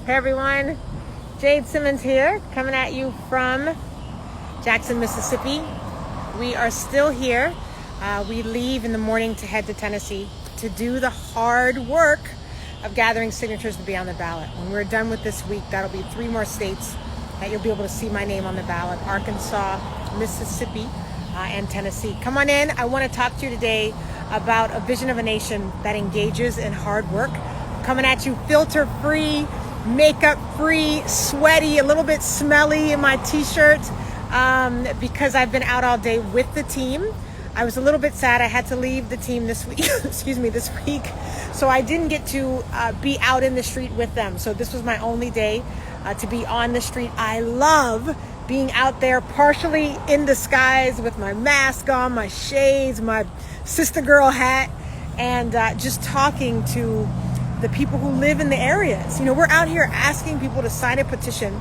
Hey everyone, Jade Simmons here, coming at you from Jackson, Mississippi. We are still here. We leave in the morning to head to Tennessee to do the hard work of gathering signatures to be on the ballot. When we're done with this week, that'll be 3 more states that you'll be able to see my name on the ballot: Arkansas, Mississippi, and Tennessee. Come on in. I want to talk to you today about a vision of a nation that engages in hard work. Coming at you filter-free, makeup-free, sweaty, a little bit smelly in my t-shirt because I've been out all day with the team. I was a little bit sad. I had to leave the team this week, this week. So I didn't get to be out in the street with them. So this was my only day to be on the street. I love being out there partially in disguise with my mask on, my shades, my sister girl hat, and just talking to the people who live in the areas. You know, we're out here asking people to sign a petition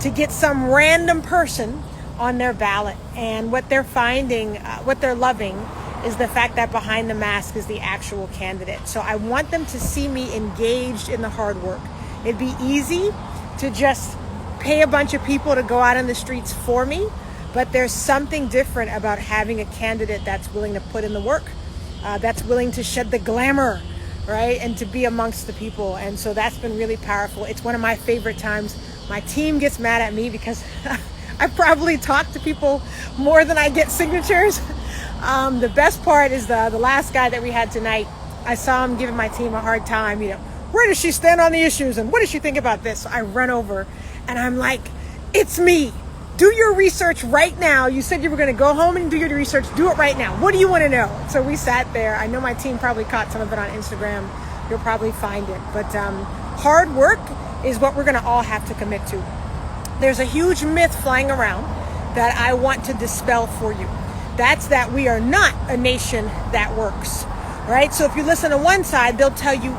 to get some random person on their ballot. And what they're finding, what they're loving, is the fact that behind the mask is the actual candidate. So I want them to see me engaged in the hard work. It'd be easy to just pay a bunch of people to go out on the streets for me, but there's something different about having a candidate that's willing to put in the work, that's willing to shed the glamour, right? And to be amongst the people. And so that's been really powerful. It's one of my favorite times. My team gets mad at me because I probably talk to people more than I get signatures. The best part is the last guy that we had tonight. I saw him giving my team a hard time. You know, where does she stand on the issues? And what does she think about this? So I run over and I'm like, it's me. Do your research right now. You said you were going to go home and do your research. Do it right now. What do you want to know? So we sat there. I know my team probably caught some of it on Instagram. You'll probably find it. But hard work is what we're going to all have to commit to. There's a huge myth flying around that I want to dispel for you. That's that we are not a nation that works, right? So if you listen to one side, they'll tell you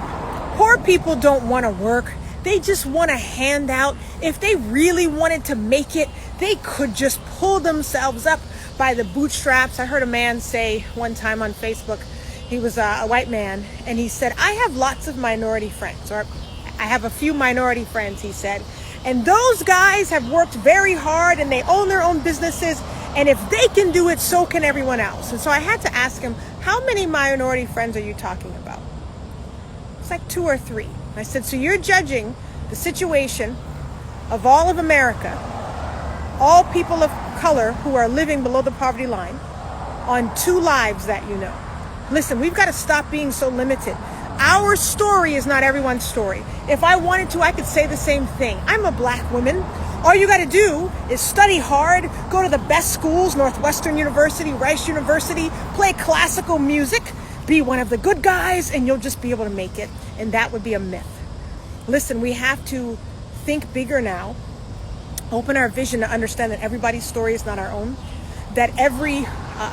poor people don't want to work. They just want a handout. If they really wanted to make it, they could just pull themselves up by the bootstraps. I heard a man say one time on Facebook, he was a white man, and he said, I have lots of minority friends, or I have a few minority friends, he said, and those guys have worked very hard and they own their own businesses, and if they can do it, so can everyone else. And so I had to ask him, how many minority friends are you talking about? It's like 2 or 3. I said, so you're judging the situation of all of America, all people of color who are living below the poverty line, on 2 lives that you know. Listen, we've got to stop being so limited. Our story is not everyone's story. If I wanted to, I could say the same thing. I'm a black woman. All you got to do is study hard, go to the best schools, Northwestern University, Rice University, play classical music, be one of the good guys, and you'll just be able to make it. And that would be a myth. Listen, we have to think bigger now, open our vision to understand that everybody's story is not our own, that every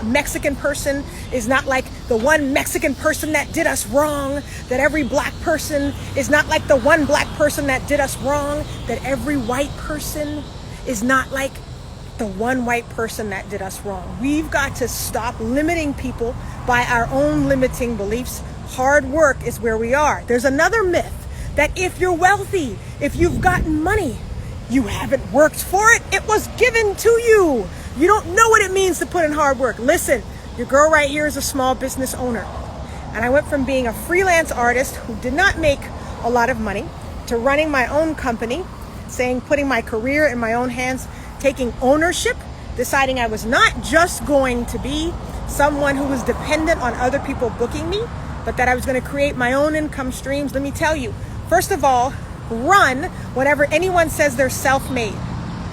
Mexican person is not like the one Mexican person that did us wrong, that every black person is not like the one black person that did us wrong, that every white person is not like the one white person that did us wrong. We've got to stop limiting people by our own limiting beliefs. Hard work is where we are. There's another myth that if you're wealthy, if you've gotten money, you haven't worked for it. It was given to you. You don't know what it means to put in hard work. Listen, your girl right here is a small business owner. And I went from being a freelance artist who did not make a lot of money to running my own company, putting my career in my own hands, taking ownership, deciding I was not just going to be someone who was dependent on other people booking me, but that I was going to create my own income streams. Let me tell you, first of all, run whenever anyone says they're self-made.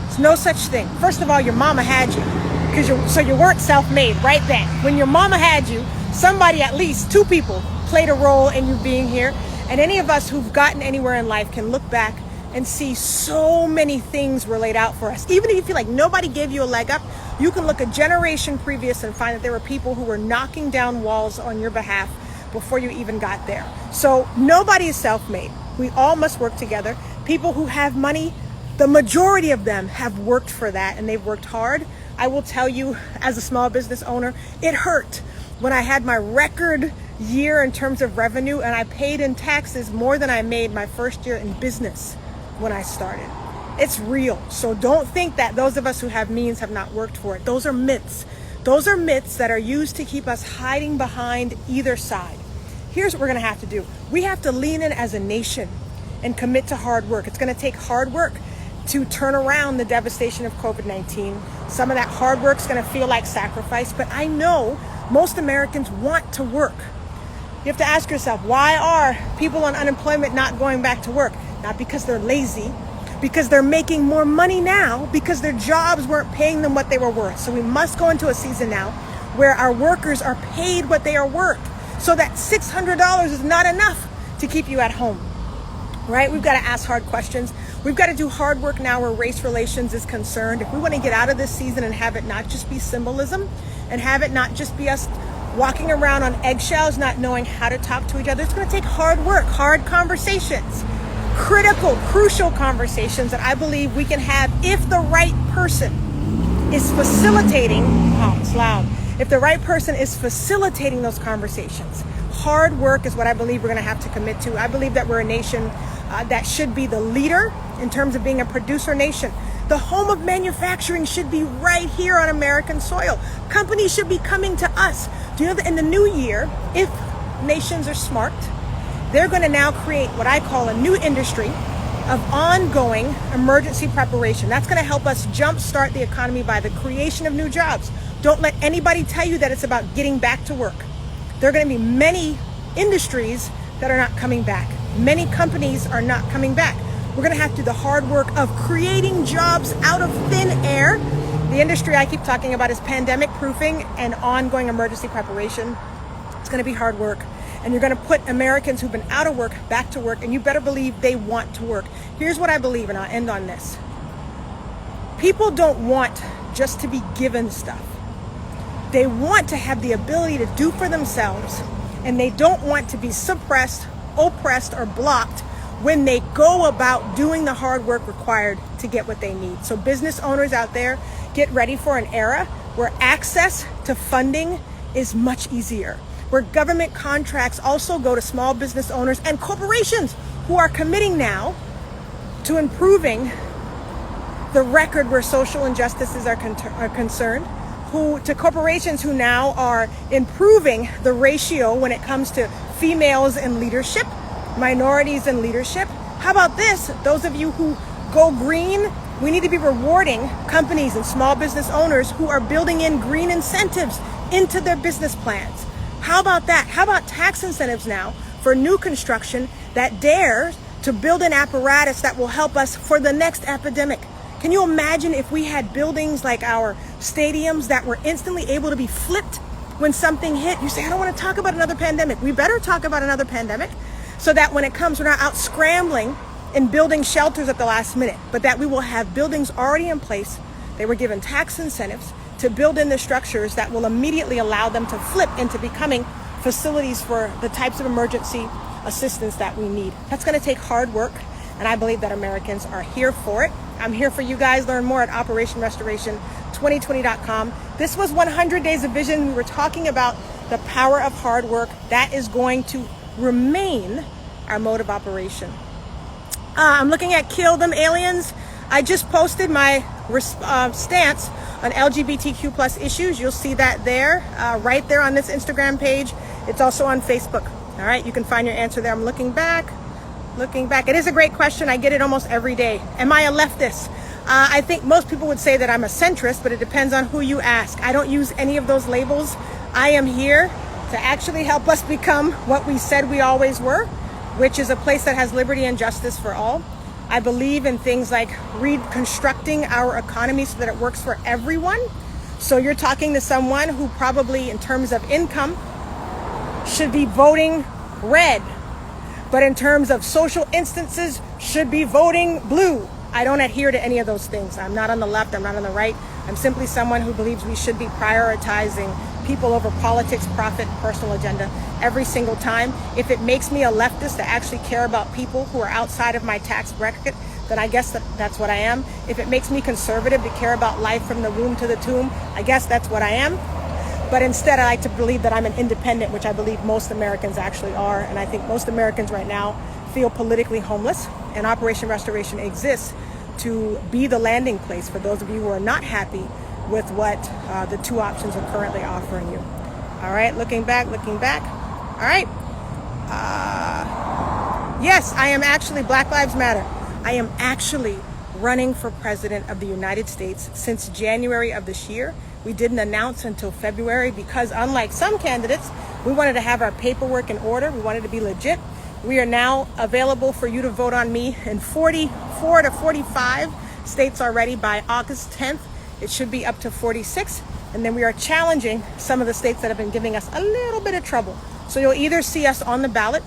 There's no such thing. First of all, your mama had you, so you weren't self-made right then. When your mama had you, somebody, at least 2 people, played a role in you being here. And any of us who've gotten anywhere in life can look back and see so many things were laid out for us. Even if you feel like nobody gave you a leg up, you can look a generation previous and find that there were people who were knocking down walls on your behalf before you even got there. So nobody is self-made. We all must work together. People who have money, the majority of them have worked for that, and they've worked hard. I will tell you, as a small business owner, it hurt when I had my record year in terms of revenue, and I paid in taxes more than I made my first year in business. when I started. It's real. So don't think that those of us who have means have not worked for it. Those are myths. Those are myths that are used to keep us hiding behind either side. Here's what we're going to have to do. We have to lean in as a nation and commit to hard work. It's going to take hard work to turn around the devastation of COVID-19. Some of that hard work is going to feel like sacrifice, but I know most Americans want to work. You have to ask yourself, why are people on unemployment not going back to work? Not because they're lazy, because they're making more money now, because their jobs weren't paying them what they were worth. So we must go into a season now where our workers are paid what they are worth, so that $600 is not enough to keep you at home, right? We've got to ask hard questions. We've got to do hard work now where race relations is concerned. If we want to get out of this season and have it not just be symbolism, and have it not just be us walking around on eggshells, not knowing how to talk to each other, it's going to take hard work, hard conversations, critical, crucial conversations that I believe we can have if the right person is facilitating, oh, it's loud, if the right person is facilitating those conversations. Hard work is what I believe we're going to have to commit to. I believe that we're a nation that should be the leader in terms of being a producer nation. The home of manufacturing should be right here on American soil. Companies should be coming to us. Do you know that in the new year, if nations are smart, they're going to now create what I call a new industry of ongoing emergency preparation. That's going to help us jumpstart the economy by the creation of new jobs. Don't let anybody tell you that it's about getting back to work. There are going to be many industries that are not coming back. Many companies are not coming back. We're going to have to do the hard work of creating jobs out of thin air. The industry I keep talking about is pandemic proofing and ongoing emergency preparation. It's going to be hard work. And you're going to put Americans who've been out of work back to work, and you better believe they want to work. Here's what I believe, and I'll end on this. People don't want just to be given stuff. They want to have the ability to do for themselves, and they don't want to be suppressed, oppressed, or blocked when they go about doing the hard work required to get what they need. So business owners out there, get ready for an era where access to funding is much easier, where government contracts also go to small business owners and corporations who are committing now to improving the record where social injustices are concerned, to corporations who now are improving the ratio when it comes to females in leadership, minorities in leadership. How about this? Those of you who go green, we need to be rewarding companies and small business owners who are building in green incentives into their business plans. How about that? How about tax incentives now for new construction that dares to build an apparatus that will help us for the next epidemic? Can you imagine if we had buildings like our stadiums that were instantly able to be flipped when something hit? You say, I don't want to talk about another pandemic. We better talk about another pandemic so that when it comes, we're not out scrambling and building shelters at the last minute, but that we will have buildings already in place. They were given tax incentives to build in the structures that will immediately allow them to flip into becoming facilities for the types of emergency assistance that we need. That's going to take hard work, and I believe that Americans are here for it. I'm here for you guys. Learn more at OperationRestoration2020.com. This was 100 Days of Vision. We were talking about the power of hard work. That is going to remain our mode of operation. I'm looking at Kill Them Aliens. I just posted my stance on LGBTQ plus issues. You'll see that there, right there on this Instagram page. It's also on Facebook. All right, you can find your answer there. I'm looking back. It is a great question. I get it almost every day. Am I a leftist? I think most people would say that I'm a centrist, but it depends on who you ask. I don't use any of those labels. I am here to actually help us become what we said we always were, which is a place that has liberty and justice for all. I believe in things like reconstructing our economy so that it works for everyone. So you're talking to someone who probably, in terms of income, should be voting red, but in terms of social instances, should be voting blue. I don't adhere to any of those things. I'm not on the left, I'm not on the right. I'm simply someone who believes we should be prioritizing people over politics, profit, personal agenda every single time. If it makes me a leftist to actually care about people who are outside of my tax bracket, then I guess that's what I am. If it makes me conservative to care about life from the womb to the tomb, I guess that's what I am. But instead, I like to believe that I'm an independent, which I believe most Americans actually are. And I think most Americans right now feel politically homeless, and Operation Restoration exists to be the landing place for those of you who are not happy with what the two options are currently offering you. All right, looking back. All right. Yes, I am actually, Black Lives Matter. I am actually running for president of the United States since January of this year. We didn't announce until February because, unlike some candidates, we wanted to have our paperwork in order. We wanted to be legit. We are now available for you to vote on me in 44 to 45 states already. By August 10th. It should be up to 46. And then we are challenging some of the states that have been giving us a little bit of trouble. So you'll either see us on the ballot,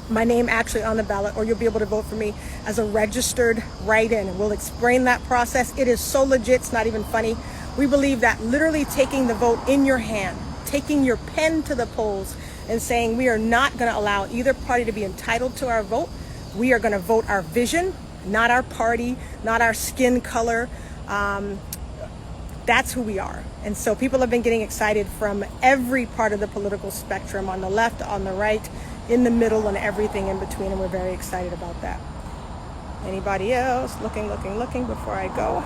my name actually on the ballot, or you'll be able to vote for me as a registered write-in. And we'll explain that process. It is so legit, it's not even funny. We believe that literally taking the vote in your hand, taking your pen to the polls and saying we are not going to allow either party to be entitled to our vote. We are going to vote our vision, not our party, not our skin color. That's who we are. And so people have been getting excited from every part of the political spectrum, on the left, on the right, in the middle, and everything in between. And we're very excited about that. Anybody else? Looking before I go.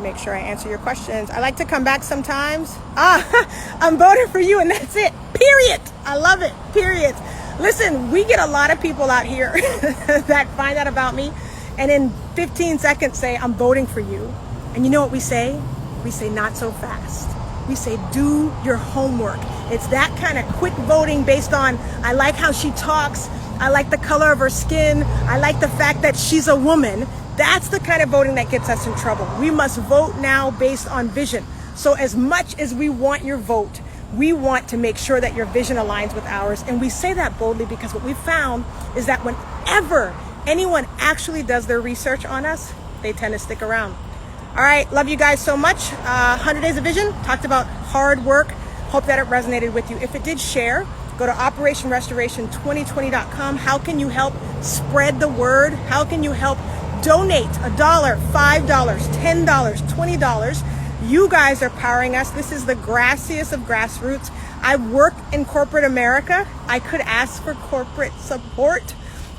Make sure I answer your questions. I like to come back sometimes. I'm voting for you, and that's it. Period. I love it. Period. Listen, we get a lot of people out here that find out about me and in 15 seconds say, I'm voting for you. And you know what we say? We say, not so fast. We say, do your homework. It's that kind of quick voting based on, I like how she talks. I like the color of her skin. I like the fact that she's a woman. That's the kind of voting that gets us in trouble. We must vote now based on vision. So as much as we want your vote, we want to make sure that your vision aligns with ours. And we say that boldly because what we found is that whenever anyone actually does their research on us, they tend to stick around. All right, love you guys so much. 100 Days of Vision, talked about hard work. Hope that it resonated with you. If it did, share. Go to operationrestoration2020.com. How can you help spread the word? How can you help donate $1, $5, $10, $20? You guys are powering us. This is the grassiest of grassroots. I work in corporate America. I could ask for corporate support,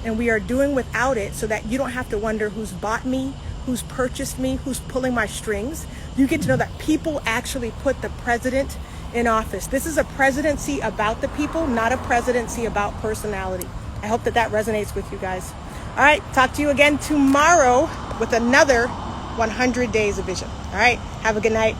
and we are doing without it so that you don't have to wonder who's bought me, who's purchased me, who's pulling my strings. You get to know that people actually put the president in office. This is a presidency about the people, not a presidency about personality. I hope that resonates with you guys. All right, talk to you again tomorrow with another 100 Days of Vision. All right, have a good night.